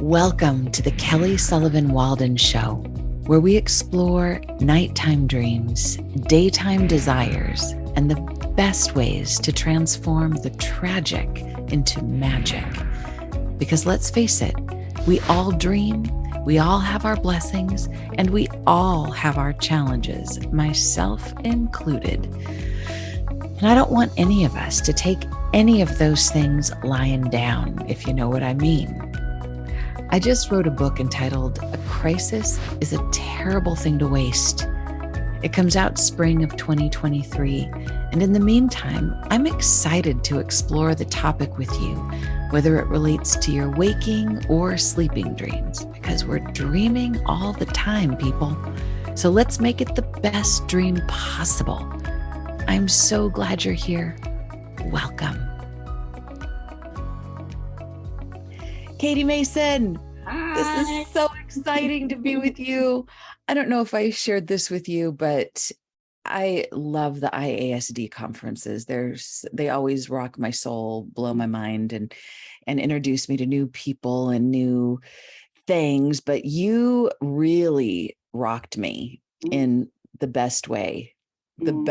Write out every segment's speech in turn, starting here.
Welcome to the Kelly Sullivan Walden Show, where we explore nighttime dreams, daytime desires, and the best ways to transform the tragic into magic. Because let's face it, we all dream, we all have our blessings, and we all have our challenges, myself included. And I don't want any of us to take any of those things lying down, if you know what I mean. I just wrote a book entitled A Crisis is a Terrible Thing to Waste. It comes out spring of 2023. And in the meantime, I'm excited to explore the topic with you, whether it relates to your waking or sleeping dreams, because we're dreaming all the time, people. So let's make it the best dream possible. I'm so glad you're here. Welcome. Katie Mason, Hi. this is so exciting to be with you. I don't know if I shared this with you, but I love the IASD conferences. They always rock my soul, blow my mind, and introduce me to new people and new things. But you really rocked me in the best way, And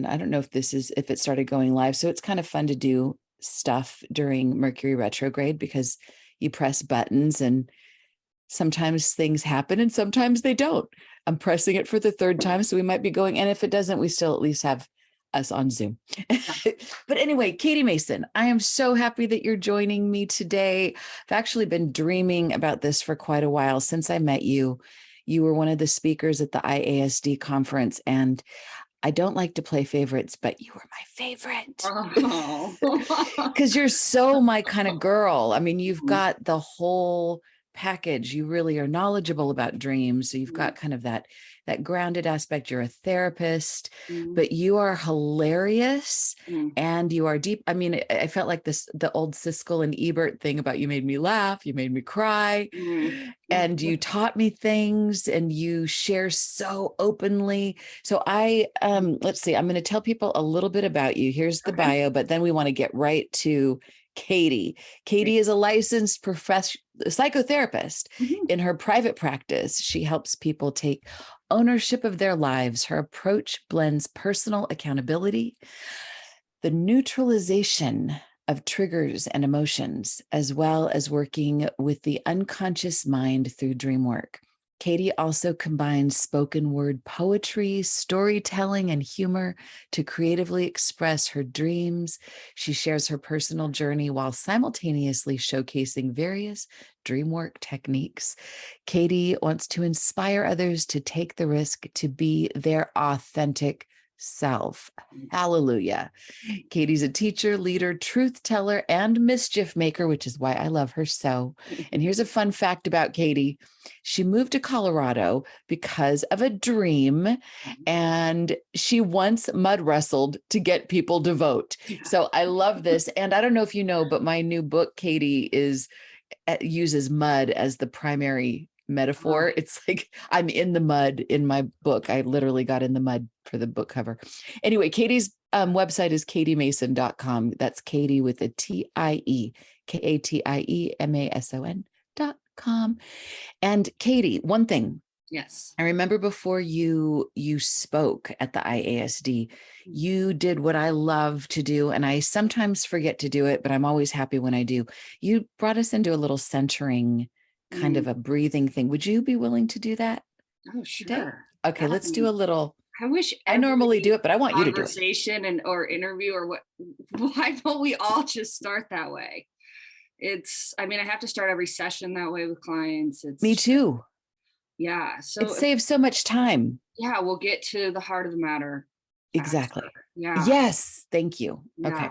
I don't know if it started going live. So it's kind of fun to do stuff during Mercury retrograde because you press buttons and sometimes things happen and sometimes they don't. I'm pressing it for the third time, so we might be going. And if it doesn't, we still at least have us on Zoom. But anyway, Katie Mason, I am so happy that you're joining me today. I've actually been dreaming about this for quite a while since I met you. You were one of the speakers at the IASD conference, and I don't like to play favorites, but you were my favorite. Because you're so my kind of girl. I mean, you've got the whole package. You really are knowledgeable about dreams. So you've got kind of that grounded aspect. You're a therapist, but you are hilarious and you are deep. I mean, I felt like the old Siskel and Ebert thing about you made me laugh, you made me cry, and you taught me things and you share so openly. So let's see, I'm going to tell people a little bit about you. Here's the bio, but then we want to get right to Katie. Katie is a licensed psychotherapist. In her private practice, she helps people take ownership of their lives. Her approach blends personal accountability, the neutralization of triggers and emotions, as well as working with the unconscious mind through dreamwork. Katie also combines spoken word poetry, storytelling, and humor to creatively express her dreams. She shares her personal journey while simultaneously showcasing various dreamwork techniques. Katie wants to inspire others to take the risk to be their authentic self. Hallelujah. Katie's a teacher, leader, truth teller, and mischief maker, which is why I love her so. And here's a fun fact about Katie. She moved to Colorado because of a dream, and she once mud wrestled to get people to vote. So I love this. And I don't know if you know, but my new book, Katie, uses mud as the primary metaphor. It's like I'm in the mud in my book. I literally got in the mud for the book cover. Anyway, Katie's website is katiemason.com. That's Katie with a T-I-E, KATIEMASON.com. And Katie, one thing. Yes. I remember before you spoke at the IASD, you did what I love to do, and I sometimes forget to do it, but I'm always happy when I do. You brought us into a little centering kind of a breathing thing. Would you be willing to do that? Oh, sure. Today? Okay, let's do a little. I wish I normally do it, but I want you to do it. Conversation or interview or what? Why don't we all just start that way? I have to start every session that way with clients. Me too. Yeah. So it saves so much time. Yeah, we'll get to the heart of the matter. Exactly. Faster. Yeah. Yes. Thank you. Yeah. Okay.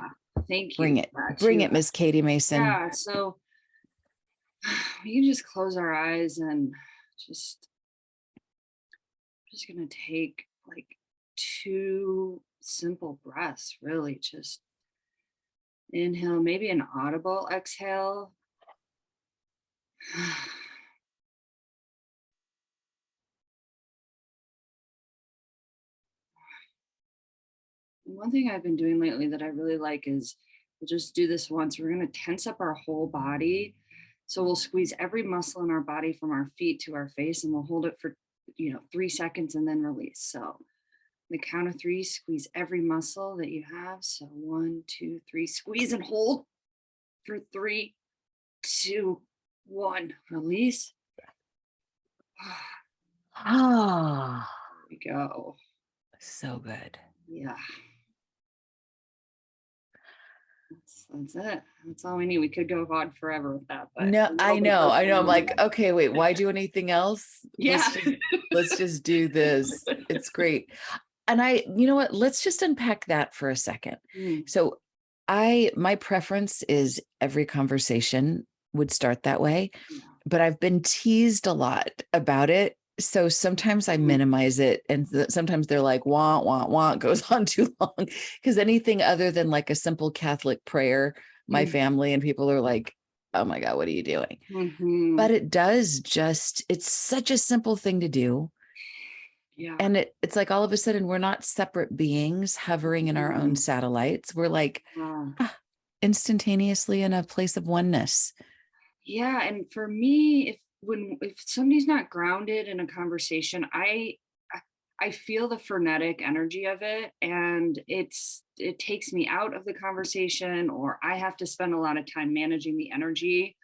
Thank you. Bring it, Miss Katie Mason. Yeah. So we can just close our eyes and just gonna take like 2 simple breaths, really. Just inhale, maybe an audible exhale. One thing I've been doing lately that I really like is we'll just do this once. We're going to tense up our whole body So we'll squeeze every muscle in our body from our feet to our face, and we'll hold it for, 3 seconds and then release. So the count of three, squeeze every muscle that you have. So 1, 2, 3, squeeze and hold for 3, 2, 1, release. Ah, There we go. so good. Yeah. That's it. That's all we need. We could go on forever with that, but No, a little I bit know. of I know. I'm personal. like, okay, wait, why do anything else? Yeah. Let's just do this. It's great. And you know what? Let's just unpack that for a second. Mm, So my preference is every conversation would start that way, yeah. but I've been teased a lot about it. So sometimes I Mm, minimize it, and sometimes they're like, "Want, want, want," goes on too long. Because anything other than like a simple Catholic prayer, my mm, family and people are like, "Oh my God, what are you doing?" mhm. But it's such a simple thing to do. Yeah. And it's like all of a sudden we're not separate beings hovering in our own Mm, satellites. We're like wow. instantaneously in a place of oneness. Yeah, and for me, if somebody's not grounded in a conversation, I feel the frenetic energy of it, and it takes me out of the conversation, or I have to spend a lot of time managing the energy.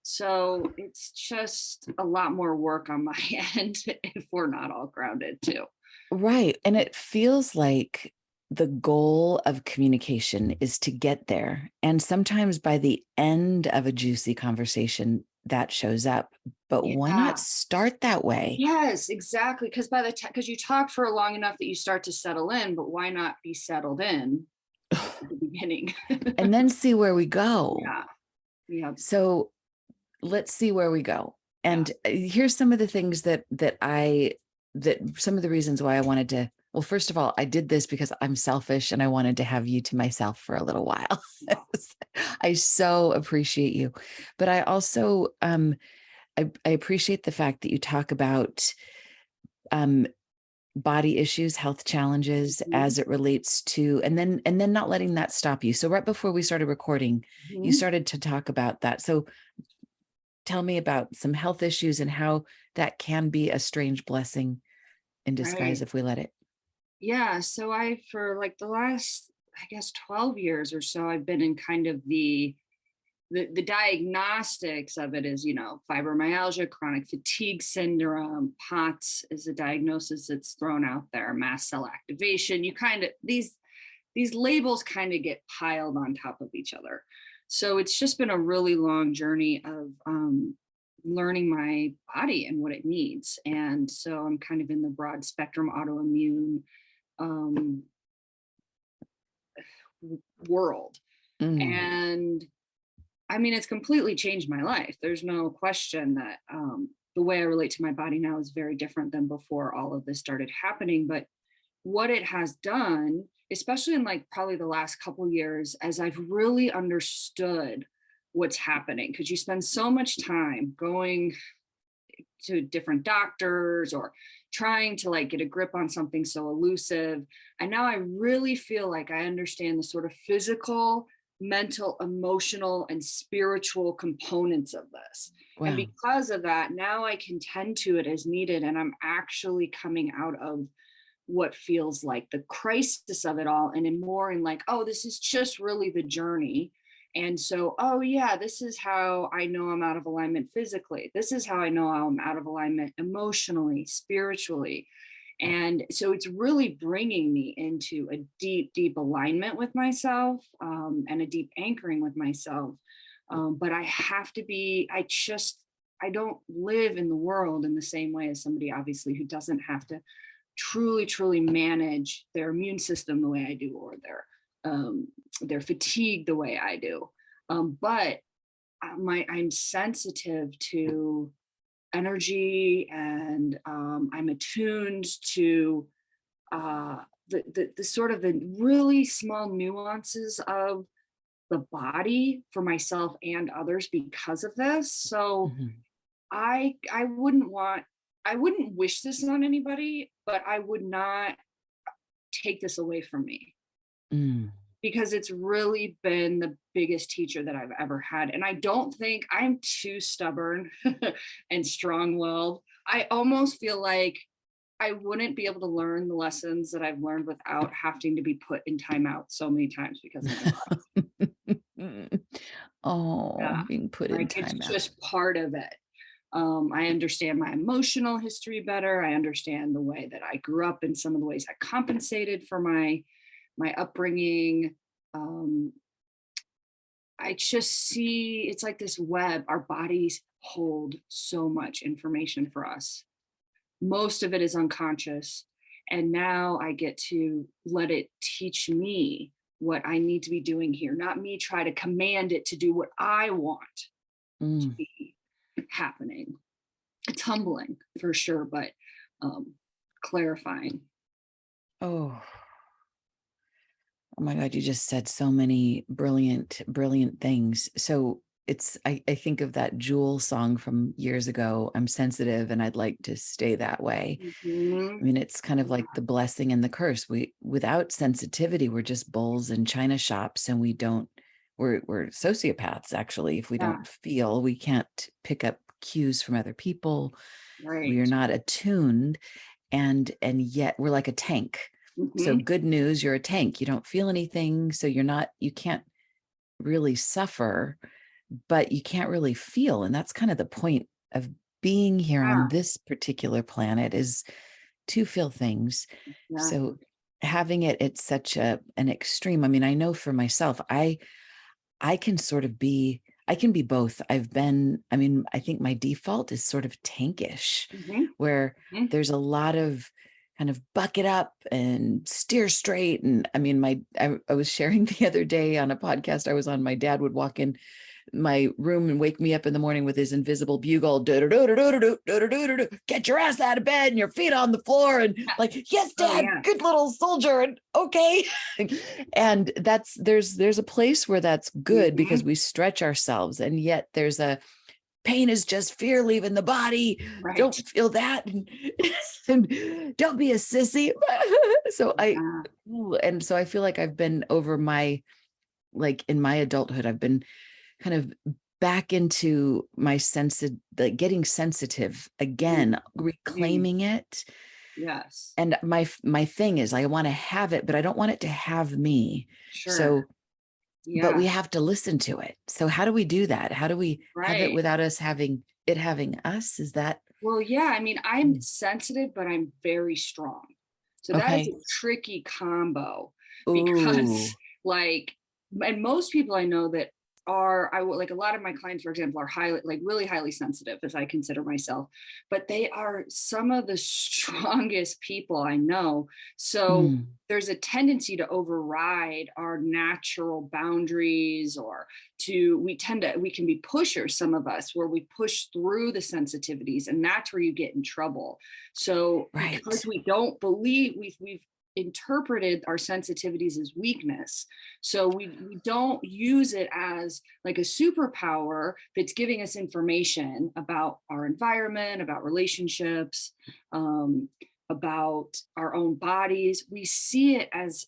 So it's just a lot more work on my end if we're not all grounded too. Right. And it feels like the goal of communication is to get there. And sometimes by the end of a juicy conversation, that shows up. But why not Yeah. start that way? Yes, exactly. Because by the time, because you talk for long enough that you start to settle in, but why not be settled in at the beginning? And then see where we go. Yeah. Yeah. So let's see where we go. Yeah. And here's some of the things that some of the reasons why I wanted to. Well, first of all, I did this because I'm selfish and I wanted to have you to myself for a little while. Yeah. I so appreciate you. But I also I appreciate the fact that you talk about um body issues, health challenges Mhm, as it relates to, and then not letting that stop you. So right before we started recording, you mhm. started to talk about that. So tell me about some health issues and how that can be a strange blessing in disguise Right. if we let it. Yeah. So for like the last, I guess, 12 years or so, I've been in kind of the diagnostics of it is, fibromyalgia, chronic fatigue syndrome, POTS is a diagnosis that's thrown out there, mast cell activation. You kind of, these labels kind of get piled on top of each other. So it's just been a really long journey of learning my body and what it needs. And so I'm kind of in the broad spectrum autoimmune um, world. Mm, And I mean, it's completely changed my life. There's no question that the way I relate to my body now is very different than before all of this started happening. But what it has done, especially in like probably the last couple years, as I've really understood what's happening, because you spend so much time going to different doctors or trying to like get a grip on something so elusive. And now I really feel like I understand the sort of physical, mental, emotional, and spiritual components of this. And wow. because of that, now I can tend to it as needed. And I'm actually coming out of what feels like the crisis of it all and in more in like, oh, this is just really the journey. And so, oh yeah, this is how I know I'm out of alignment physically. This is how I know I'm out of alignment emotionally, spiritually. And so it's really bringing me into a deep, deep alignment with myself, and a deep anchoring with myself. But I have to be, I don't live in the world in the same way as somebody obviously who doesn't have to truly, truly manage their immune system the way I do, or their fatigue the way I do. But I'm sensitive to energy, and I'm attuned to the sort of the really small nuances of the body for myself and others because of this. So Mhm. I wouldn't want, I wouldn't wish this on anybody, but I would not take this away from me. Mm. because it's really been the biggest teacher that I've ever had. And I don't think I'm too stubborn and strong-willed. I almost feel like I wouldn't be able to learn the lessons that I've learned without having to be put in timeout so many times because of my body. Oh, Yeah, being put in like it's timeout. just part of it. I understand my emotional history better. I understand the way that I grew up and some of the ways I compensated for my upbringing. Um, I just see it's like this web. Our bodies hold so much information for us. Most of it is unconscious. And now I get to let it teach me what I need to be doing here, not me try to command it to do what I want to Mm. be happening. It's humbling for sure, but um, clarifying. Oh, oh my God, you just said so many brilliant, brilliant things. So I think of that Jewel song from years ago. I'm sensitive and I'd like to stay that way. I Mhm. mean, it's kind of like the blessing and the curse. Without sensitivity, we're just bulls in china shops, and we're sociopaths, actually. If we Yeah, don't feel, we can't pick up cues from other people. We are right. not attuned, and yet we're like a tank. So Hmm. good news, you're a tank. You don't feel anything, so you can't really suffer, but you can't really feel. And that's kind of the point of being here on Yeah, this particular planet, is to feel things. So exactly. having it at such an extreme. I mean, I know for myself, I can sort of be, I can be both. I mean, I think my default is sort of tankish, Hmm. where Hmm. there's a lot of kind of buck it up and steer straight. And I mean, I was sharing the other day on a podcast I was on, my dad would walk in my room and wake me up in the morning with his invisible bugle, get your ass out of bed and your feet on the floor, and like, yes, Oh dad, yeah. good little soldier, and okay. And there's a place where that's good because Hmm. we stretch ourselves, and yet there's a pain is just fear leaving the body. Right. Don't feel that, and don't be a sissy. So Yeah. and so I feel like I've been over my, like in my adulthood, I've been kind of back into my like getting sensitive again, Mhm. reclaiming it. Yes. And my thing is, I want to have it, but I don't want it to have me. Sure. So, but we Yeah. have to listen to it. So how do we do that? How do we have it Right. without us having it having us? Is that Well, yeah, I mean, I'm mm, sensitive, but I'm very strong. So that is a okay? tricky combo because, Ooh, like, and most people I know that are, like a lot of my clients, for example, are highly, like, really highly sensitive, as I consider myself, but they are some of the strongest people I know. So mm, there's a tendency to override our natural boundaries, or we can be pushers, some of us, where we push through the sensitivities, and that's where you get in trouble. So because right, we don't believe, we've interpreted our sensitivities as weakness, so we don't use it as like a superpower that's giving us information about our environment, about relationships, um, about our own bodies. We see it as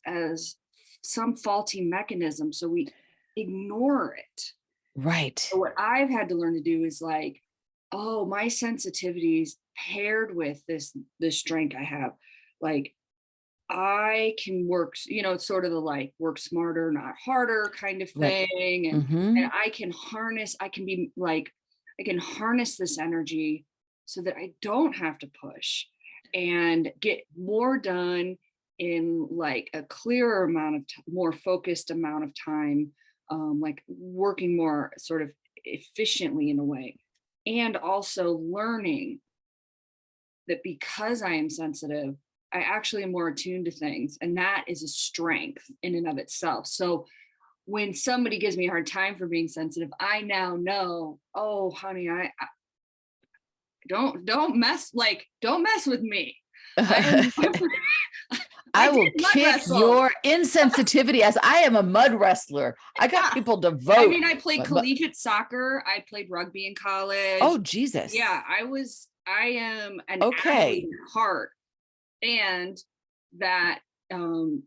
some faulty mechanism, so we ignore it. right, So what I've had to learn to do is like, oh, my sensitivities paired with this strength I have, like I can work, it's sort of the like work smarter, not harder kind of right. thing. And Mm-hmm. I can be like, I can harness this energy so that I don't have to push and get more done in like a clearer amount of more focused amount of time, like working more sort of efficiently in a way. And also learning that because I am sensitive, I actually am more attuned to things. And that is a strength in and of itself. So when somebody gives me a hard time for being sensitive, I now know, oh, honey, I don't mess with me. I am, I I did will mud kick wrestle. your insensitivity as I am a mud wrestler. I got Yeah. people to I vote. mean, I played But collegiate soccer. I played rugby in college. oh, Jesus. Yeah, I am an athlete Okay. at heart. And that um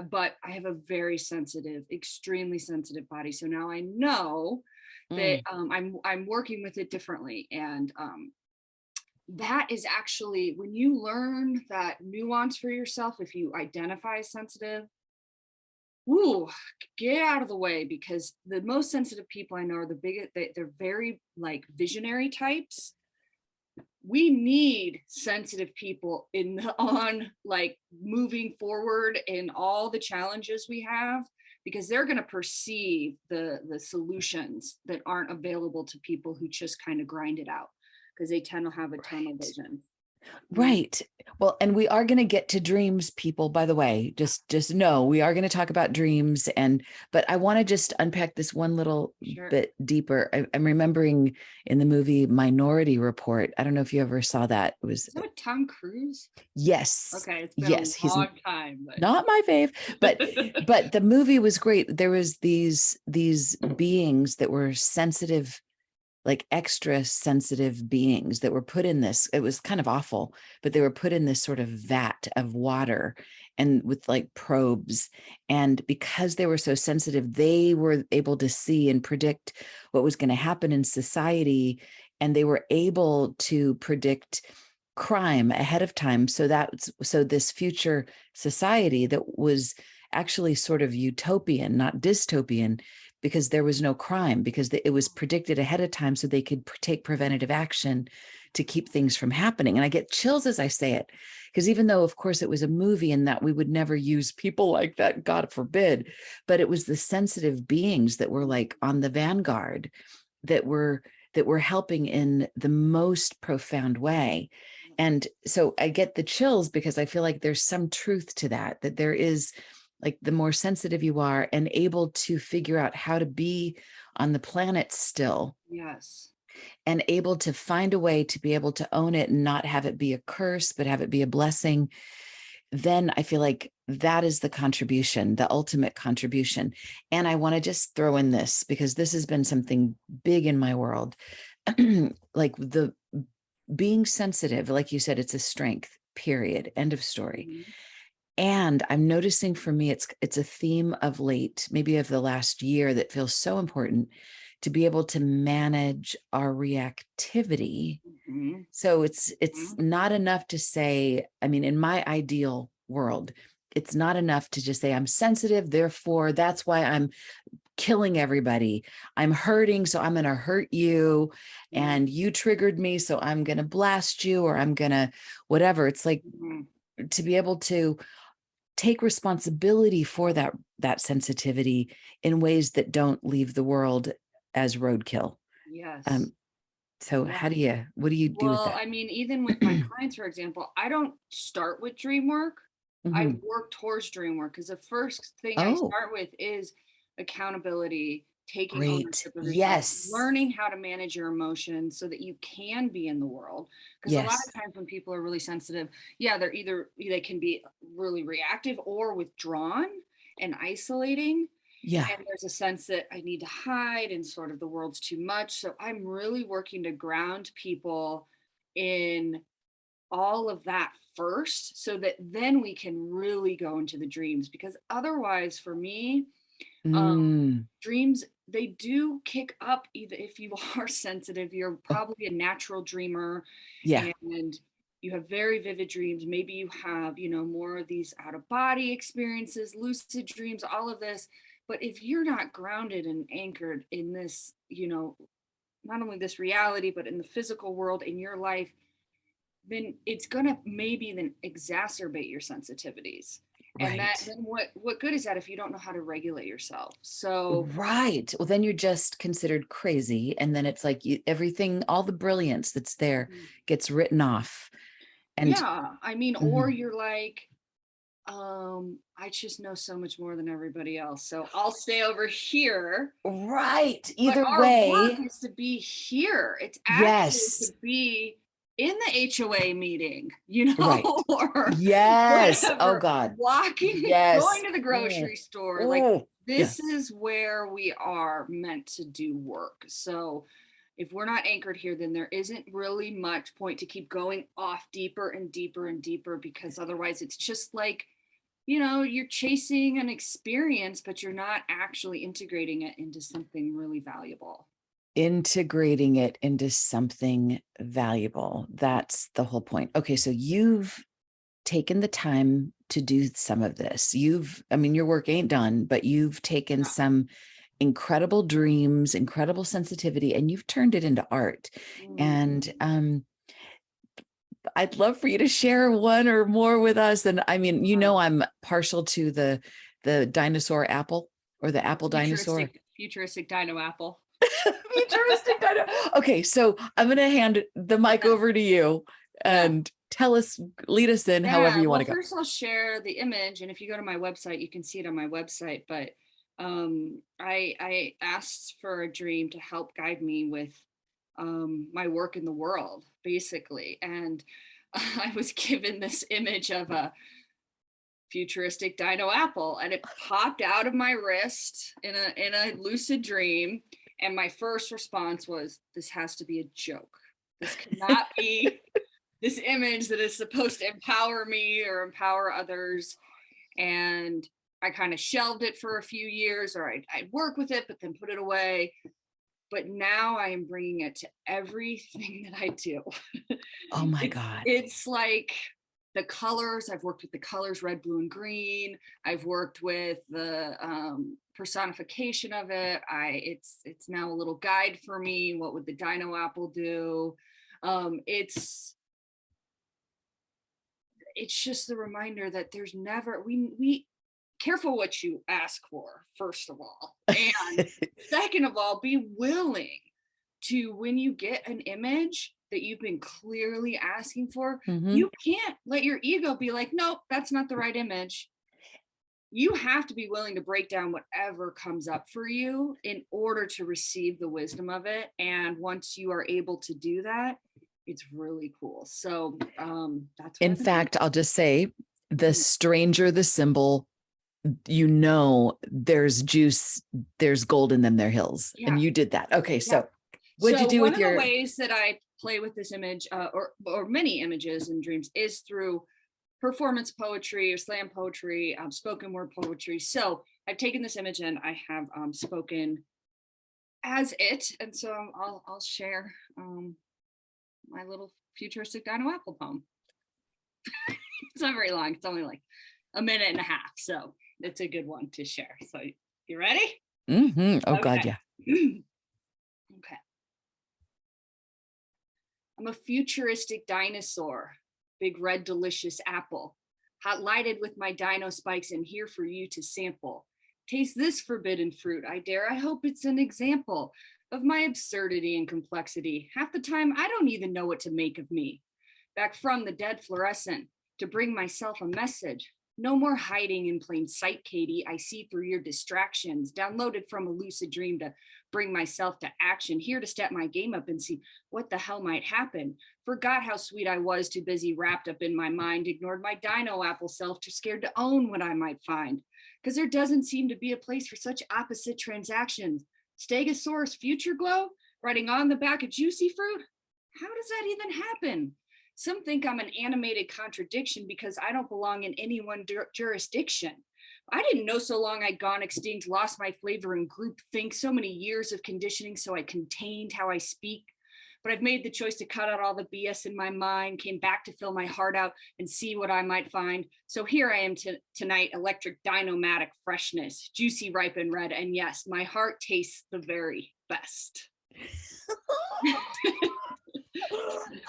but I have a very sensitive, extremely sensitive body. So now I know that Mm. I'm working with it differently. And that is actually when you learn that nuance for yourself, if you identify as sensitive, ooh, get out of the way, because the most sensitive people I know are the biggest, they're very like visionary types. We need sensitive people in the, on like moving forward in all the challenges we have, because they're going to perceive the solutions that aren't available to people who just kind of grind it out, because they tend to have a tunnel Right. vision. Mm. Right. Well, and we are going to get to dreams, people, by the way. Just know we are going to talk about dreams, and but I want to just unpack this one little Sure. bit deeper. I'm remembering in the movie Minority Report. I don't know if you ever saw that. It was Is that with Tom Cruise? yes. Okay, it's been a Yes, he's long time, but not my fave, but the movie was great. There was these beings that were sensitive, like extra sensitive beings that were put in this. It was kind of awful, but they were put in this sort of vat of water and with like probes. And because they were so sensitive, they were able to see and predict what was going to happen in society. And they were able to predict crime ahead of time. So this future society that was actually sort of utopian, not dystopian, because there was no crime, because it was predicted ahead of time so they could take preventative action to keep things from happening. And I get chills as I say it, because even though, of course, it was a movie and that we would never use people like that, God forbid, but it was the sensitive beings that were like on the vanguard that were helping in the most profound way. And so I get the chills because I feel like there's some truth to that there is, like, the more sensitive you are and able to figure out how to be on the planet still, yes. and able to find a way to be able to own it and not have it be a curse, but have it be a blessing, then I feel like that is the contribution, the ultimate contribution. And I want to just throw in this because this has been something big in my world. Like the being sensitive, like you said, it's a strength, period, end of story. Mhm. And I'm noticing for me, it's a theme of late, maybe of the last year, that feels so important to be able to manage our reactivity. Mhm. So it's Mhm. not enough to say, I mean, in my ideal world, it's not enough to just say I'm sensitive, therefore that's why I'm killing everybody. I'm hurting, so I'm going to hurt you. Mhm. And you triggered me, so I'm going to blast you, or I'm going to whatever. It's like Mhm. to be able to take responsibility for that sensitivity in ways that don't leave the world as roadkill. Yes. Um, so Yeah. what do you do with Well, that? I mean, even with my clients, for example, I don't start with dream work. I Mhm. work towards dream work because the first thing I Oh, start with is accountability, taking great. ownership of yourself, Yes. learning how to manage your emotions so that you can be in the world. Because a lot Yes. of times when people are really sensitive, yeah, they can be really reactive or withdrawn and isolating, Yeah. and there's a sense that I need to hide and sort of the world's too much. So I'm really working to ground people in all of that first so that then we can really go into the dreams. Because otherwise, for me, um, Mm. dreams, they do kick up. Even if you are sensitive, you're Oh, probably a natural dreamer yeah. and you have very vivid dreams. Maybe you have, more of these out of body experiences, lucid dreams, all of this. But if you're not grounded and anchored in this, not only this reality, but in the physical world in your life, then it's gonna maybe then exacerbate your sensitivities. And that Right. then what good is that if you don't know how to regulate yourself? So Right. Well, then you're just considered crazy. And then it's like everything, all the brilliance that's there mhm. gets written off. And Yeah, I mean, or mhm. you're like, I just know so much more than everybody else. So I'll stay over here. Right. But Either our work way, is to be here. It's actually to yes. be in the HOA meeting, Right. or Yes. Oh whatever, God. walking, Yes. going to the Mm. grocery store. Like, Oh, yeah. this is where we are meant to do work. So if we're not anchored here, then there isn't really much point to keep going off deeper and deeper and deeper, because otherwise it's just like you're chasing an experience, but you're not actually integrating it into something really valuable. Integrating it into something valuable. That's the whole point. Okay, so you've taken the time to do some of this. I mean, your work ain't done, but you've taken Yeah. some incredible dreams, incredible sensitivity, and you've turned it into art. Mm. And I'd love for you to share one or more with us. And I mean, I'm partial to the dinosaur apple, or the apple dinosaur. Futuristic dino apple. Futuristic dino. Okay, so I'm going to hand the mic over to you Yeah. and lead us in however Yeah. you want Well, to go. first I'll share the image, and if you go to my website, you can see it on my website. But I asked for a dream to help guide me with my work in the world, basically. And I was given this image of a futuristic dino apple, and it popped out of my wrist in a lucid dream. And my first response was, this has to be a joke. This cannot be this image that is supposed to empower me or empower others. And I kind of shelved it for a few years, or I'd work with it but then put it away. But now I am bringing it to everything that I do. Oh my it's God. it's like the colors. I've worked with the colors red, blue, and green. I've worked with the personification of it. It's now a little guide for me. What would the dino apple do? It's just the reminder that there's never we careful what you ask for, first of all, and second of all, be willing to, when you get an image that you've been clearly asking for, Mhm. you can't let your ego be like, nope, that's not the right image. You have to be willing to break down whatever comes up for you in order to receive the wisdom of it. And once you are able to do that, it's really cool. So that's what In I've been doing. fact, I'll just say, the Mhm. stranger the symbol, there's juice, there's gold in them, their hills. Yeah. And you did that. Okay, Yeah. so what'd you So do one with of the your ways that I play with this image, or many images and dreams, is through performance poetry or slam poetry, spoken word poetry. So I've taken this image and I have spoken as it, and so I'll share my little futuristic dino apple poem. It's not very long. It's only like a minute and a half, so it's a good one to share. So you ready? Oh God, Okay. yeah. Okay. I'm a futuristic dinosaur, big red delicious apple, hot lighted with my dino spikes and here for you to sample. Taste this forbidden fruit, I dare. I hope it's an example of my absurdity and complexity. Half the time, I don't even know what to make of me. Back from the dead fluorescent to bring myself a message. No more hiding in plain sight, Katie. I see through your distractions. Downloaded from a lucid dream to bring myself to action. Here to step my game up and see what the hell might happen. Forgot how sweet I was, too busy wrapped up in my mind. Ignored my dino apple self, too scared to own what I might find. Because there doesn't seem to be a place for such opposite transactions. Stegosaurus future glow, riding on the back of juicy fruit? How does that even happen? Some think I'm an animated contradiction because I don't belong in any one jurisdiction. I didn't know so long I'd gone extinct, lost my flavor in group think, so many years of conditioning so I contained how I speak. But I've made the choice to cut out all the BS in my mind, came back to fill my heart out and see what I might find. So here I am tonight, electric dinomatic freshness, juicy, ripe, and red. And yes, my heart tastes the very best.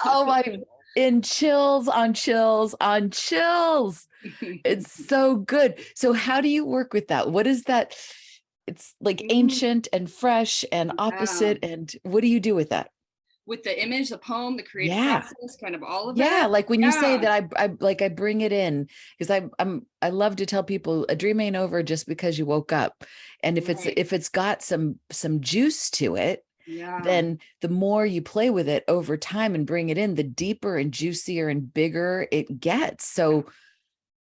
Oh my, in chills on chills on chills. It's so good. So how do you work with that? What is that? It's like ancient and fresh and opposite. And what do you do with that? With the image, the poem, the creative Yeah. process, kind of all of Yeah, it. like when you say Yeah. that, I bring it in because I love to tell people a dream ain't over just because you woke up. And if Right. it's got some juice to it, Yeah. then the more you play with it over time and bring it in, the deeper and juicier and bigger it gets. So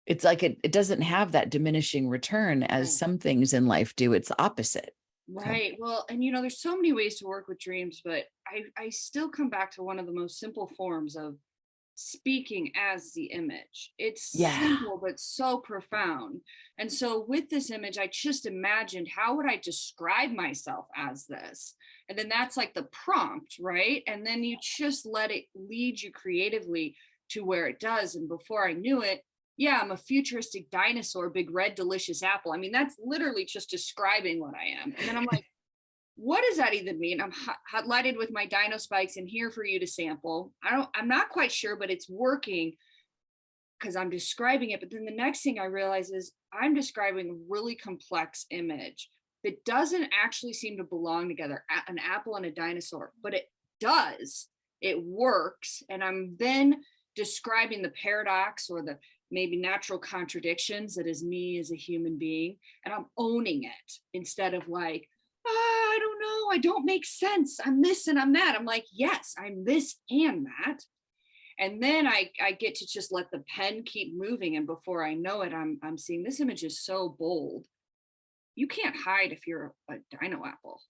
it's like it doesn't have that diminishing return as Right. some things in life do. It's opposite. So, Right. Well, and there's so many ways to work with dreams, but I still come back to one of the most simple forms of speaking as the image. It's Yeah. simple, but so profound. And so with this image, I just imagined, how would I describe myself as this? And then that's like the prompt, right? And then you just let it lead you creatively to where it does. And before I knew it, yeah, I'm a futuristic dinosaur, big red delicious apple. I mean, that's literally just describing what I am. And then I'm like, what does that even mean? I'm highlighted with my dino spikes and here for you to sample. I'm not quite sure, but it's working because I'm describing it. But then the next thing I realize is I'm describing a really complex image that doesn't actually seem to belong together, an apple and a dinosaur, but it does. It works. And I'm then describing the paradox or the maybe natural contradictions that is me as a human being. And I'm owning it instead of like, I don't know, I don't make sense, I'm this and I'm that. I'm like, yes, I'm this and that. And then I get to just let the pen keep moving, and before I know it, I'm seeing this image is so bold. You can't hide if you're a dino apple.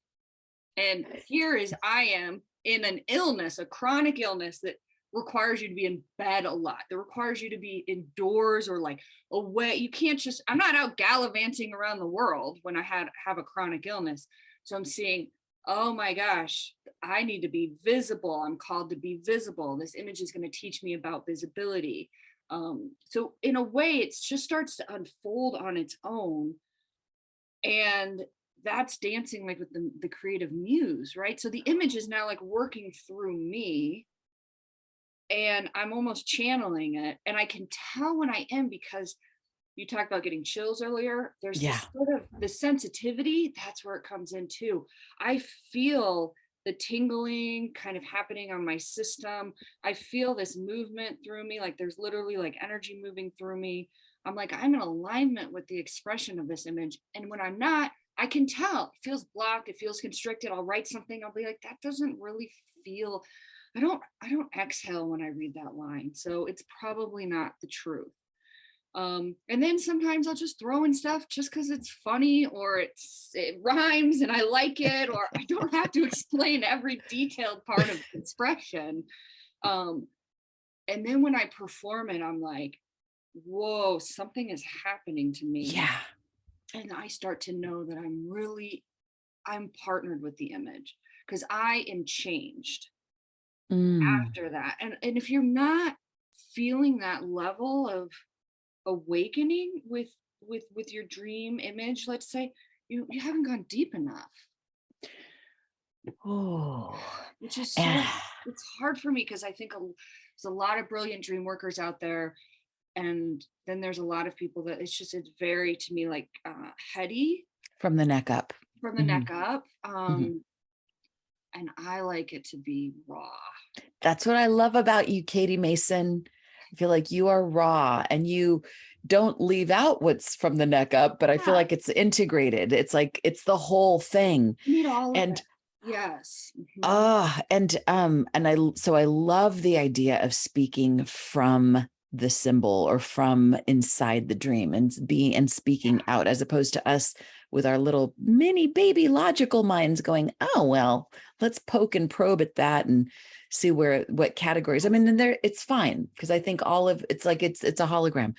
And here is I am in an illness, a chronic illness that requires you to be in bed a lot, that requires you to be indoors or like away. You can't just, I'm not out gallivanting around the world when I have a chronic illness. So I'm seeing, oh my gosh, I need to be visible. I'm called to be visible. This image is going to teach me about visibility. So in a way, it just starts to unfold on its own. And that's dancing like with the creative muse, right? So the image is now like working through me, and I'm almost channeling it. And I can tell when I am, because you talked about getting chills earlier. There's Yeah. this sort of the sensitivity, that's where it comes in too. I feel the tingling kind of happening on my system. I feel this movement through me, like there's literally like energy moving through me. I'm like, I'm in alignment with the expression of this image. And when I'm not, I can tell it feels blocked, it feels constricted. I'll write something, I'll be like, that doesn't really feel, I don't exhale when I read that line. So it's probably not the truth. And then sometimes I'll just throw in stuff just because it's funny or it rhymes and I like it, or I don't have to explain every detailed part of the expression. Um, and then when I perform it, I'm like, whoa, something is happening to me. Yeah. And I start to know that I'm partnered with the image because I am changed Mm. after that. And if you're not feeling that level of awakening with your dream image, let's say, you haven't gone deep enough, Oh. which is so, Ah. it's hard for me because I think there's a lot of brilliant dream workers out there, and then there's a lot of people that it's very, to me, like heady From the neck up. from the Mhm. neck up. Mhm. And I like it to be raw. That's what I love about you, Katie Mason. I feel like you are raw and you don't leave out what's from the neck up, but I feel Yeah, like it's integrated. It's like it's the whole thing. you need all of And it. Yes. Mhm. so I love the idea of speaking from the symbol or from inside the dream and speaking out, as opposed to us with our little mini baby logical minds going, oh well, let's poke and probe at that and see what categories. I mean, and there it's fine, because I think all of it's like it's a hologram.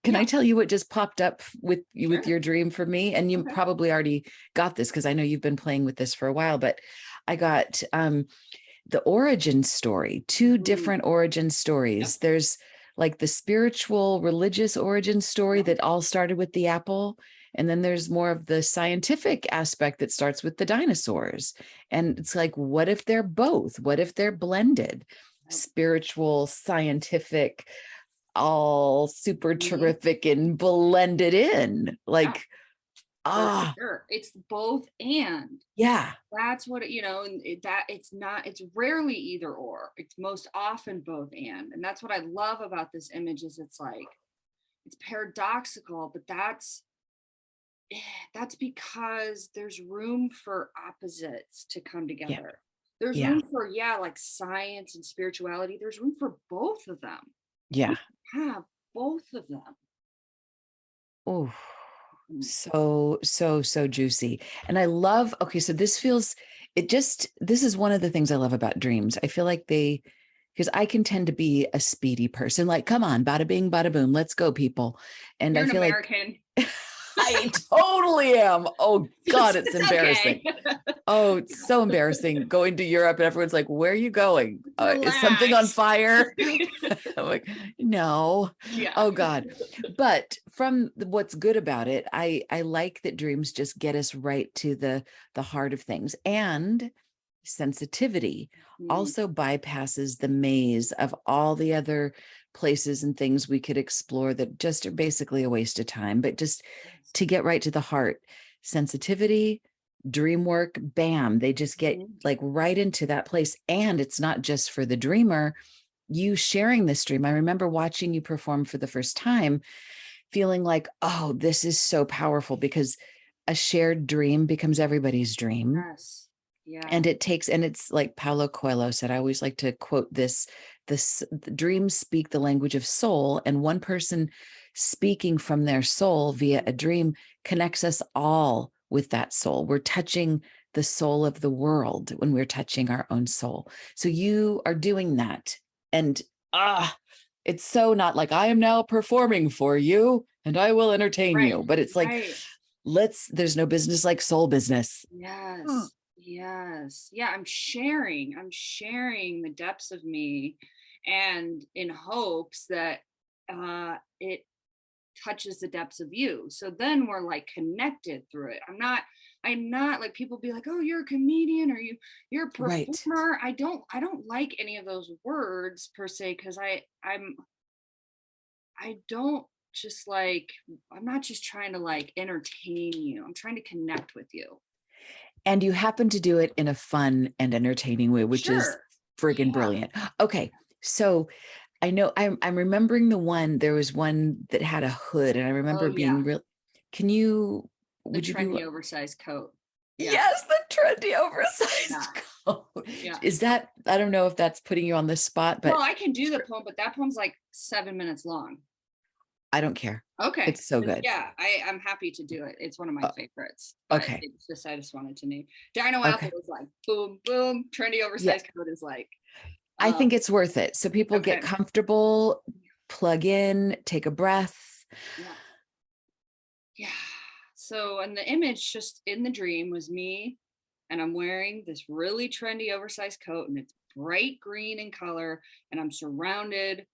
Can I Yeah, tell you what just popped up with you with sure. your dream for me? And you Okay. probably already got this because I know you've been playing with this for a while, but I got the origin story, two Mhm. different origin Yep. stories. There's like the spiritual religious origin story Yep. that all started with the apple. And then there's more of the scientific aspect that starts with the dinosaurs. And it's like, what if they're both? What if they're blended? Yep. Spiritual, scientific, all super Mhm. terrific and blended in. Yeah, Like, for ah, sure. It's both and. yeah, That's what and that it's rarely either or. It's most often both and that's what I love about this image. Is it's like it's paradoxical, but that's because there's room for opposites to come yeah, together. There's yeah, room for, yeah, like science and spirituality. There's room for both of them. yeah. We have both of them. Oh, Mhm. so juicy. And I love, okay, so this is one of the things I love about dreams. I feel like because I can tend to be a speedy person. Like, come on, bada bing, bada boom, let's go, people. And You're I an feel like American. I totally am. Oh God, it's embarrassing. Okay. Oh, it's so embarrassing going to Europe and everyone's like, where are you going? Is something on Relax. fire? I'm like, no. Yeah. Oh God. But from what's good about it, I like that dreams just get us right to the heart of things. And sensitivity Mm, also bypasses the maze of all the other places and things we could explore that just are basically a waste of time, but just yes. to get right to the heart. Sensitivity, dream work, bam, they just get Mhm. like right into that place. And it's not just for the dreamer, you sharing this dream. I remember watching you perform for the first time, feeling like, oh, this is so powerful because a shared dream becomes everybody's dream. Yes. Yeah. And it takes, and it's like Paulo Coelho said, I always like to quote this the dreams speak the language of soul, and one person speaking from their soul via a dream connects us all with that soul. We're touching the soul of the world when we're touching our own soul. So you are doing that. And it's so not like I am now performing for you and I will entertain Right. you, but it's like, Right. there's no business like soul business. Yes. Yes. Yeah, I'm sharing the depths of me, and in hopes that it touches the depths of you. So then we're like connected through it. I'm not like, people be like, "Oh, you're a comedian, or you're a Right. performer." I don't like any of those words per se, cuz I don't just like I'm not just trying to like entertain you. I'm trying to connect with you. And you happen to do it in a fun and entertaining way, which is Sure. friggin' Yeah. brilliant. Okay. So I know I'm remembering there was one that had a hood, and I Oh remember yeah. being real. Can you, The would you be, trendy oversized coat. Yeah. yes, the trendy oversized Yeah. coat. Yeah. Is that, I don't know if that's putting you on the spot, Well, but I can do the poem, but that poem's like 7 minutes long. I don't care. Okay. It's so Then good. yeah, I'm happy to do it. It's one of my Uh, favorites. But okay. it's just I just wanted to name. Dino Apple Okay. was like boom, boom. Trendy Yeah. oversized coat is like I um think it's worth it. So people get okay. comfortable, plug in, take a breath. Yeah. Yeah. So, and the image just in the dream was me, and I'm wearing this really trendy oversized coat, and it's bright green in color, and I'm surrounded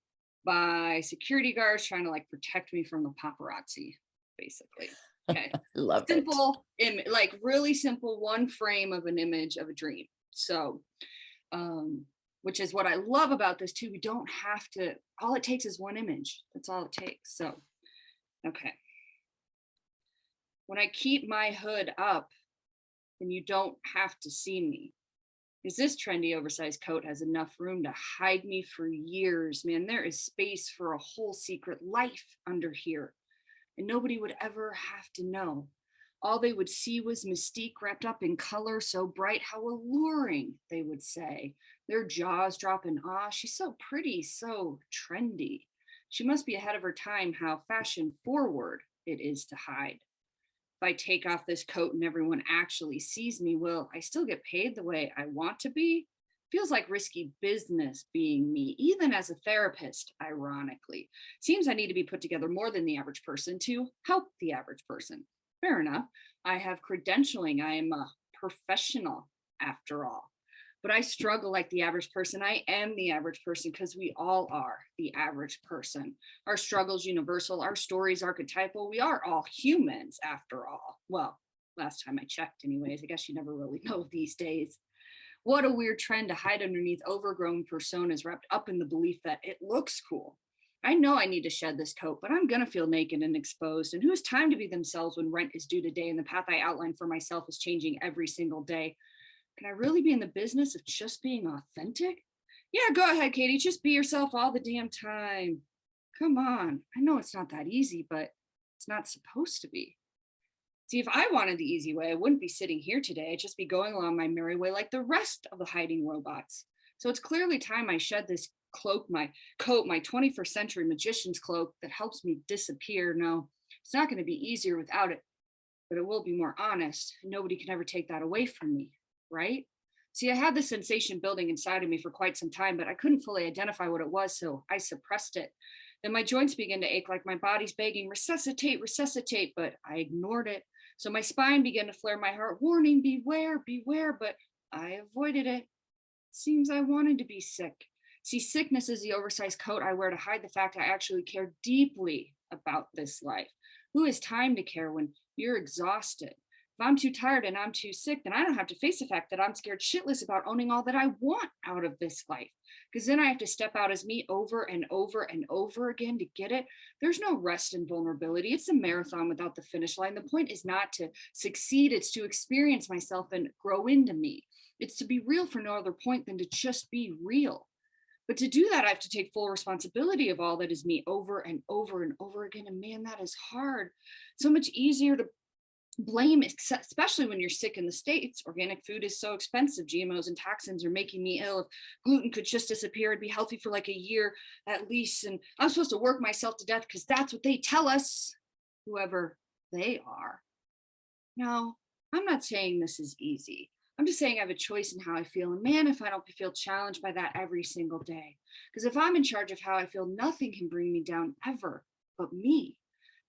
by security guards trying to like protect me from the paparazzi, basically. Okay. Love it. Simple, like really simple, one frame of an image of a dream. So, um, which is what I love about this too. We don't have to, all it takes is one image. That's all it takes. So, okay. When I keep my hood up, then you don't have to see me. Because this trendy oversized coat has enough room to hide me for years, man. There is space for a whole secret life under here, and nobody would ever have to know. All they would see was mystique wrapped up in color so bright, how alluring, they would say. Their jaws drop in awe. She's so pretty, so trendy. She must be ahead of her time, how fashion forward it is to hide. If I take off this coat and everyone actually sees me, will I still get paid the way I want to be? Feels like risky business being me, even as a therapist, ironically. Seems I need to be put together more than the average person to help the average person. Fair enough. I have credentialing. I am a professional after all. But I struggle like the average person. I am the average person because we all are the average person. Our struggles universal, our stories archetypal. We are all humans after all. Well, last time I checked, anyways. I guess you never really know these days. What a weird trend to hide underneath overgrown personas wrapped up in the belief that it looks cool. I know I need to shed this coat, but I'm going to feel naked and exposed. And who has time to be themselves when rent is due today and the path I outlined for myself is changing every single day? Can I really be in the business of just being authentic? Yeah, go ahead, Katie. Just be yourself all the damn time. Come on. I know it's not that easy, but it's not supposed to be. See, if I wanted the easy way, I wouldn't be sitting here today. I'd just be going along my merry way like the rest of the hiding robots. So it's clearly time I shed this cloak, my coat, my 21st century magician's cloak that helps me disappear. No, it's not going to be easier without it, but it will be more honest. Nobody can ever take that away from me, right? See, I had this sensation building inside of me for quite some time, but I couldn't fully identify what it was, so I suppressed it. Then my joints began to ache like my body's begging, resuscitate, resuscitate, but I ignored it. So my spine began to flare, my heart warning, beware, beware, but I avoided it. Seems I wanted to be sick. See, sickness is the oversized coat I wear to hide the fact I actually care deeply about this life. Who has time to care when you're exhausted? If I'm too tired and I'm too sick, then I don't have to face the fact that I'm scared shitless about owning all that I want out of this life. Because then I have to step out as me over and over and over again to get it. There's no rest in vulnerability. It's a marathon without the finish line. The point is not to succeed, it's to experience myself and grow into me. It's to be real for no other point than to just be real. But to do that, I have to take full responsibility of all that is me over and over and over again. And man, that is hard. So much easier to blame, especially when you're sick in the States. Organic food is so expensive. GMOs and toxins are making me ill. If gluten could just disappear, I'd be healthy for like a year at least. And I'm supposed to work myself to death because that's what they tell us, whoever they are. No, I'm not saying this is easy. I'm just saying I have a choice in how I feel. And man, if I don't feel challenged by that every single day, because if I'm in charge of how I feel, nothing can bring me down ever but me.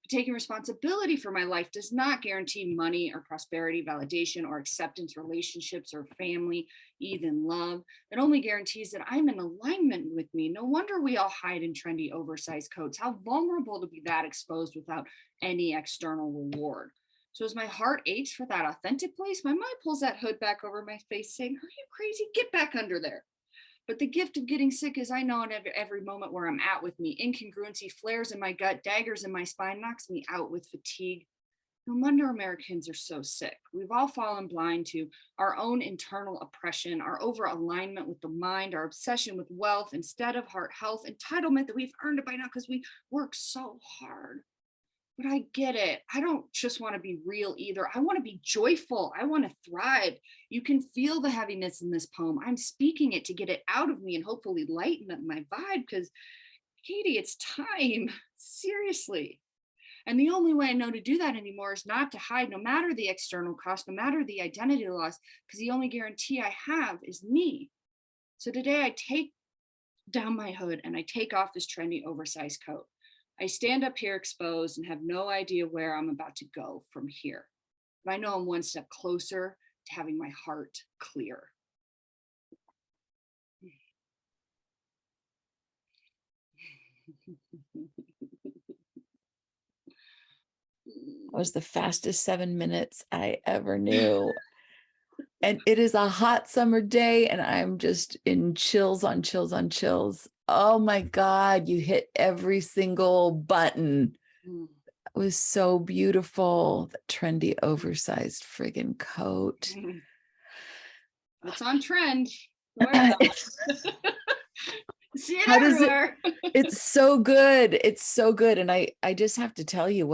But taking responsibility for my life does not guarantee money or prosperity, validation, or acceptance, relationships, or family, even love. It only guarantees that I'm in alignment with me. No wonder we all hide in trendy, oversized coats. How vulnerable to be that exposed without any external reward. So as my heart aches for that authentic place, my mind pulls that hood back over my face saying, are you crazy? Get back under there. But the gift of getting sick is I know in every moment where I'm at with me. Incongruency flares in my gut, daggers in my spine, knocks me out with fatigue. No wonder Americans are so sick. We've all fallen blind to our own internal oppression, our over alignment with the mind, our obsession with wealth instead of heart health, entitlement that we've earned it by now because we work so hard. But I get it. I don't just want to be real either. I want to be joyful. I want to thrive. You can feel the heaviness in this poem. I'm speaking it to get it out of me and hopefully lighten up my vibe because, Katie, it's time. Seriously. And the only way I know to do that anymore is not to hide, no matter the external cost, no matter the identity loss, because the only guarantee I have is me. So today I take down my hood and I take off this trendy oversized coat. I stand up here exposed and have no idea where I'm about to go from here. But I know I'm one step closer to having my heart clear. That was the fastest 7 minutes I ever knew. And it is a hot summer day and I'm just in chills on chills on chills. Oh my God, you hit every single button. It was so beautiful. The trendy, oversized friggin' coat. It's on trend. See it How everywhere. It's so good. It's so good. And I just have to tell you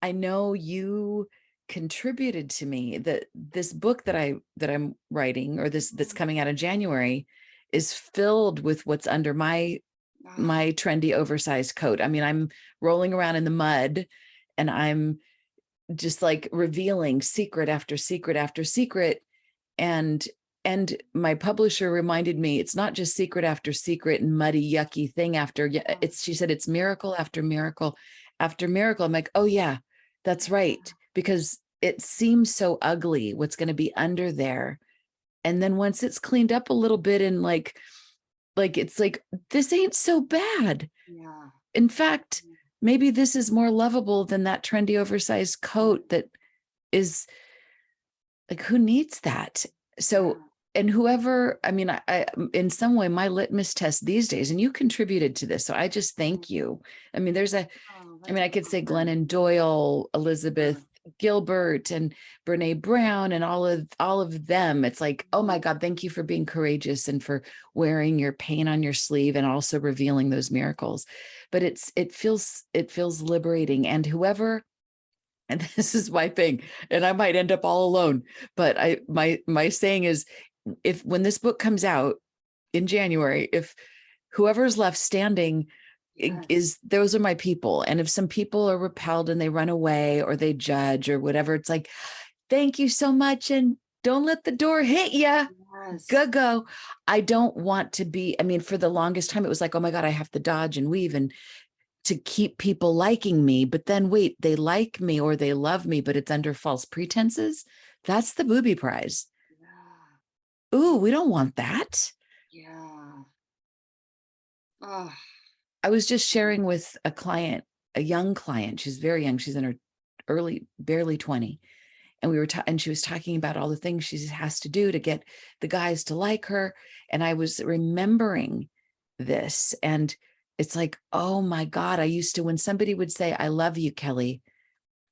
I know you contributed to me that this book that I'm writing, or that's coming out in January, is filled with what's under my trendy oversized coat. I mean, I'm rolling around in the mud and I'm just like revealing secret after secret after secret. And my publisher reminded me, it's not just secret after secret and muddy, yucky thing after she said, it's miracle after miracle after miracle. I'm like, oh yeah, that's right. Because it seems so ugly what's going to be under there. And then once it's cleaned up a little bit and like it's like, this ain't so bad. Yeah. In fact, maybe this is more lovable than that trendy oversized coat that is like, who needs that? So, and whoever, I mean, I in some way, my litmus test these days, and you contributed to this. So I just thank you. I mean, I could say Glennon Doyle, Elizabeth Gilbert, and Brene Brown, and all of them. It's like, oh my God, thank you for being courageous and for wearing your pain on your sleeve and also revealing those miracles. But it feels liberating. And whoever, and this is my thing, and I might end up all alone, but my saying is, when this book comes out in January, if whoever's left standing those are my people. And if some people are repelled and they run away or they judge or whatever, it's like, thank you so much. And Don't let the door hit ya. Yes. Go. I don't want to be, I mean, for the longest time, it was like, oh my God, I have to dodge and weave and to keep people liking me. But then wait, they like me or they love me, but it's under false pretenses. That's the booby prize. Yeah. Ooh, we don't want that. Yeah. Oh. I was just sharing with a client, a young client. She's very young. She's in her early, barely 20. And and she was talking about all the things she has to do to get the guys to like her. And I was remembering this, and it's like, oh my God, I used to, when somebody would say, I love you, Kelly,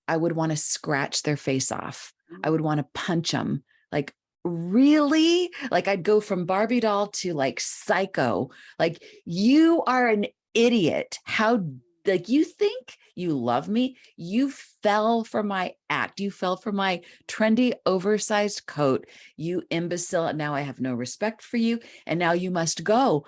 I would want to scratch their face off. I would want to punch them. Like, really? Like, I'd go from Barbie doll to like psycho. Like, you are an idiot. How, like, you think you love me? You fell for my act. You fell for my trendy, oversized coat. You imbecile. Now I have no respect for you. And now you must go.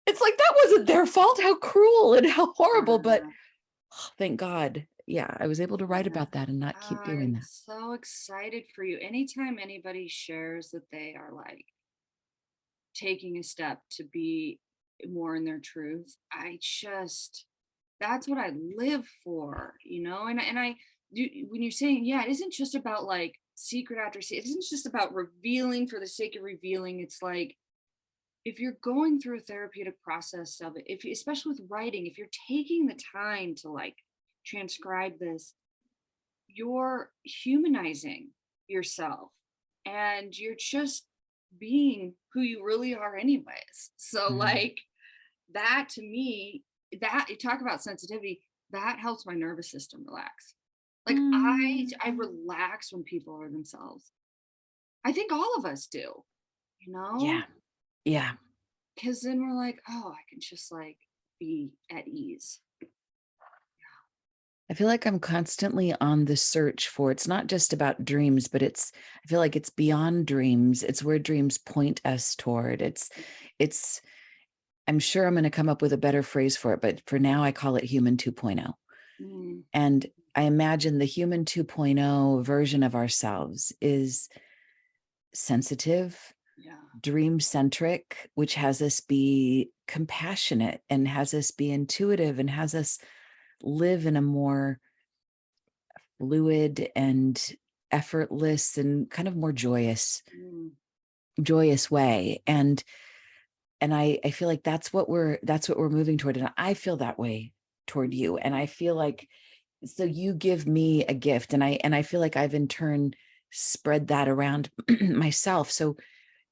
It's like, that wasn't their fault. How cruel and how horrible. But oh, thank God. Yeah, I was able to write Yeah. about that and not keep doing I'm that. so excited for you. Anytime anybody shares that they are like taking a step to be more in their truth, I just, that's what I live for, you know? And I do, when you're saying, yeah, it isn't just about like secret after secret, it isn't just about revealing for the sake of revealing. It's like, if you're going through a therapeutic process of it, if you, especially with writing, if you're taking the time to like transcribe this, you're humanizing yourself and you're just being who you really are anyways. So Mm. like that to me, that you talk about sensitivity, that helps my nervous system relax. Like I Mm. relax when people are themselves. I think all of us do, you Yeah. know? Yeah. Because then we're like, oh, I can just like be at ease. I feel like I'm constantly on the search for, it's not just about dreams, but I feel like it's beyond dreams. It's where dreams point us toward. It's, I'm sure I'm going to come up with a better phrase for it, but for now I call it human 2.0. Mm, And I imagine the human 2.0 version of ourselves is sensitive, yeah. dream centric, which has us be compassionate and has us be intuitive and has us live in a more fluid and effortless and kind of more Mm, joyous way. And I feel like that's what we're moving toward. And I feel that way toward you. And I feel like, so you give me a gift, and I feel like I've in turn spread that around myself. So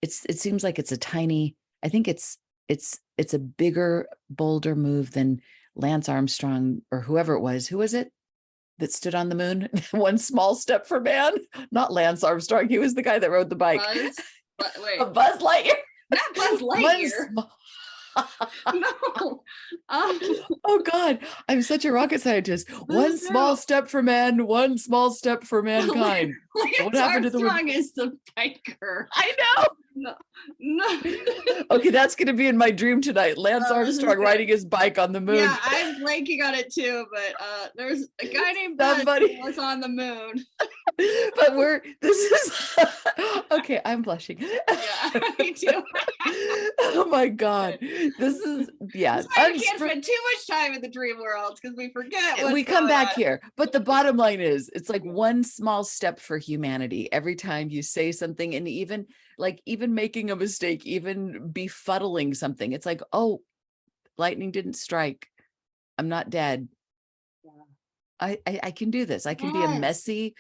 it seems like it's a tiny, I think it's a bigger, bolder move than Lance Armstrong or whoever it was. Who was it that stood on the moon? One small step for man. Not Lance Armstrong. He was the guy that rode the bike. Buzz, but A wait, Buzz Lightyear. not Buzz One Lightyear. small. No. Um, Oh God, I'm such a rocket scientist. One small no. step for man, one small step for mankind. What Lance happened to the? Armstrong is the biker. I know. No, no. Okay, that's going to be in my dream tonight. Lance This is Armstrong good. riding his bike on the moon. Yeah, I'm blanking on it too, but there's a guy named Buzz Somebody, who was on the moon. but this is okay. I'm blushing. Yeah, me too. Oh my God, this is, yeah. That's why we can't spend too much time in the dream world because we forget what's We come going back on. here, but the bottom line is it's like one small step for humanity every time you say something, and even making a mistake, even befuddling something, it's like, oh, lightning didn't strike, I'm not dead. Yeah. I can do this. I can be a Yes, messy,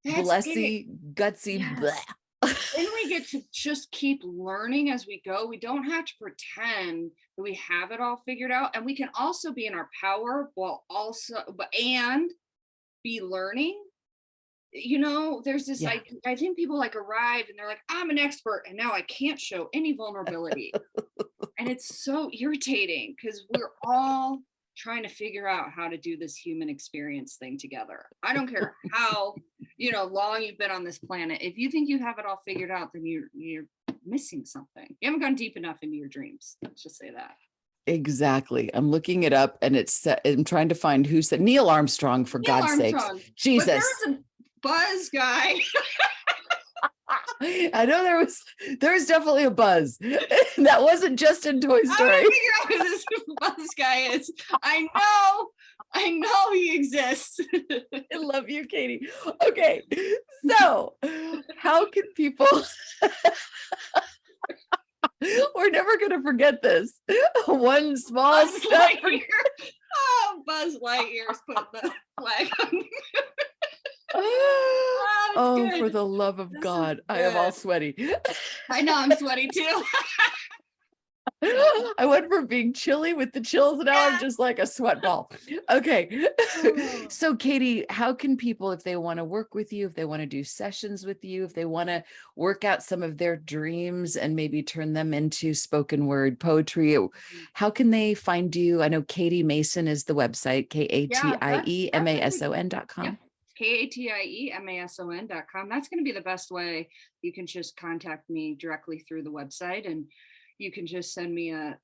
that's it. blessy, gutsy Yes. bleh. Then we get to just keep learning as we go. We don't have to pretend that we have it all figured out. And we can also be in our power while also, and be learning. You know, there's this, Yeah. I think people like arrive and they're like, I'm an expert and now I can't show any vulnerability. And it's so irritating because we're all trying to figure out how to do this human experience thing together. I don't care how, long you've been on this planet. If you think you have it all figured out, then you're missing something. You haven't gone deep enough into your dreams. Let's just say that. Exactly. I'm looking it up, and I'm trying to find who said Neil Armstrong, for Neil God's sakes. Armstrong. But Jesus. there's a Buzz guy. I know there was definitely a buzz. That wasn't just in Toy I'm Story. trying to figure out who this buzz guy is. I know he exists. I love you, Katie. Okay, so how can people? We're never going to forget this. One small Buzz step. Lightyear. Oh, Buzz Lightyear's put the flag on. Oh, Good. for the love of This is God, I am all good. sweaty. I know, I'm sweaty too. I went from being chilly with the chills. Now I'm Yeah. just like a sweat ball. Okay. Oh. So Katie, how can people, if they want to work with you, if they want to do sessions with you, if they want to work out some of their dreams and maybe turn them into spoken word poetry, how can they find you? I know Katie Mason is the website, KATIEMASON.com. KATIEMASON.com. That's going to be the best way. You can just contact me directly through the website, and you can just send me an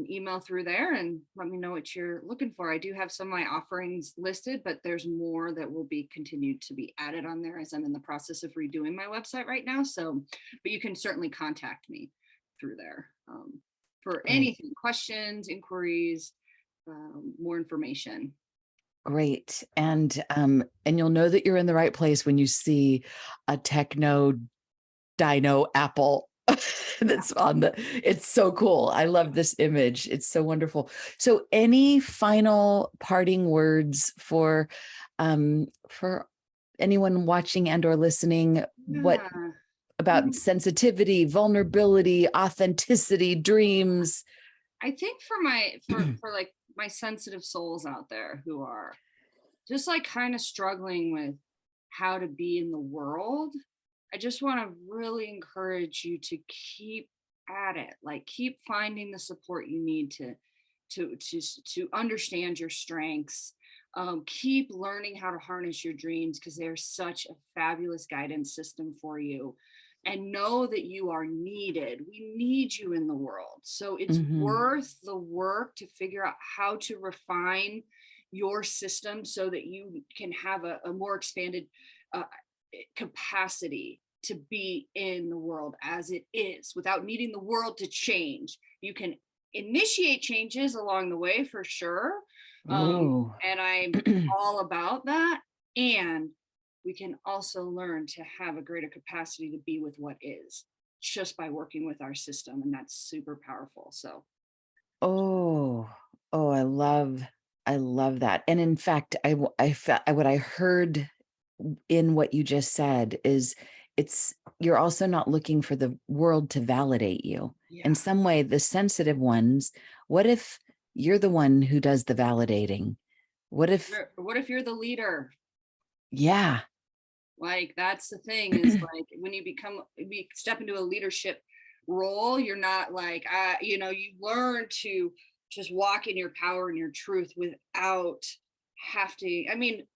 email through there and let me know what you're looking for. I do have some of my offerings listed, but there's more that will be continued to be added on there as I'm in the process of redoing my website right now. So, but you can certainly contact me through there for anything, questions, inquiries, more information. Great. And you'll know that you're in the right place when you see a techno-dino apple that's on it's so cool. I love this image. It's so wonderful. So any final parting words for anyone watching and or listening? What about sensitivity, vulnerability, authenticity, dreams? I think for like my sensitive souls out there who are just like kind of struggling with how to be in the world, I just want to really encourage you to keep at it, like keep finding the support you need to understand your strengths. Keep learning how to harness your dreams because they're such a fabulous guidance system for you. And know that you are needed. We need you in the world. So it's worth the work to figure out how to refine your system so that you can have a more expanded capacity to be in the world as it is without needing the world to change. You can initiate changes along the way for sure. And I'm all about that. And we can also learn to have a greater capacity to be with what is just by working with our system. And that's super powerful. So. I love that. And in fact, I felt what I heard in what you just said is you're also not looking for the world to validate you. Yeah. In some way, the sensitive ones, what if you're the one who does the validating? What if you're the leader? Yeah. Like that's the thing is like when you step into a leadership role, you're not like, you learn to just walk in your power and your truth without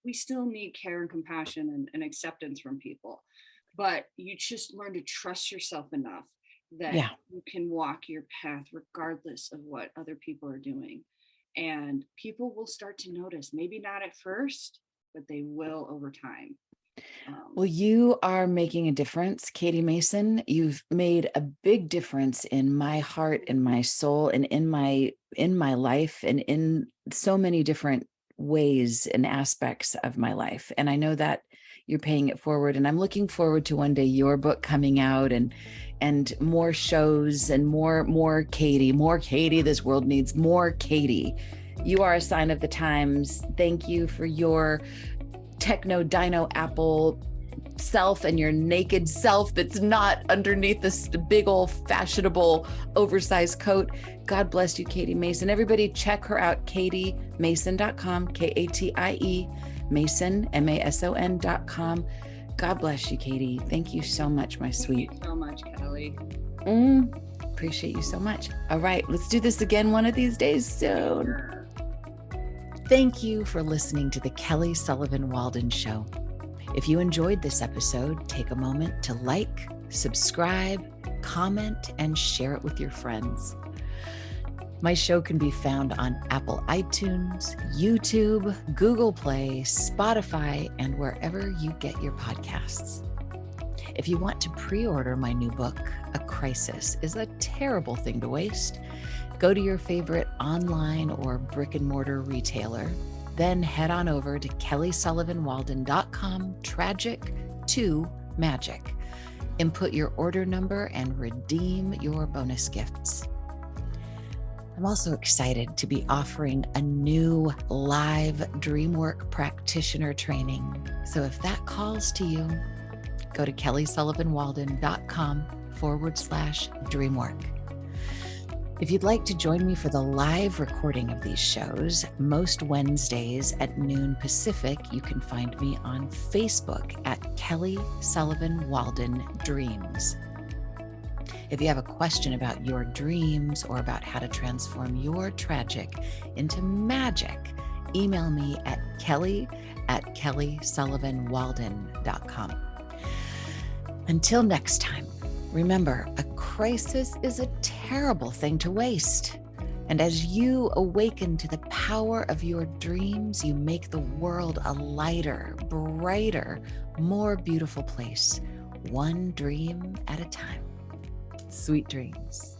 we still need care and compassion and acceptance from people, but you just learn to trust yourself enough that you can walk your path regardless of what other people are doing. And people will start to notice, maybe not at first, but they will over time. Well, you are making a difference, Katie Mason. You've made a big difference in my heart and my soul and in my life and in so many different ways and aspects of my life. And I know that you're paying it forward, and I'm looking forward to one day your book coming out and more shows and more Katie. This world needs more Katie. You are a sign of the times. Thank you for your techno-dino apple self and your naked self that's not underneath this big old fashionable oversized coat. God bless you, Katie Mason. Everybody check her out, katiemason.com, KATIE Mason, MASON.com. God bless you, Katie. Thank you so much, my sweet. Thank you so much, Kelly. Appreciate you so much. All right, let's do this again one of these days soon. Sure. Thank you for listening to the Kelly Sullivan Walden Show. If you enjoyed this episode, take a moment to like, subscribe, comment, and share it with your friends. My show can be found on Apple iTunes, YouTube, Google Play, Spotify, and wherever you get your podcasts. If you want to pre-order my new book, A Crisis is a Terrible Thing to Waste, go to your favorite online or brick and mortar retailer, then head on over to kellysullivanwalden.com, tragic to magic. Input your order number and redeem your bonus gifts. I'm also excited to be offering a new live dreamwork practitioner training. So if that calls to you, go to kellysullivanwalden.com/dreamwork. If you'd like to join me for the live recording of these shows, most Wednesdays at noon Pacific, you can find me on Facebook at Kelly Sullivan Walden Dreams. If you have a question about your dreams or about how to transform your tragic into magic, email me at kelly@kellysullivanwalden.com. Until next time, remember, a crisis is a terrible thing to waste. And as you awaken to the power of your dreams, you make the world a lighter, brighter, more beautiful place, one dream at a time. Sweet dreams.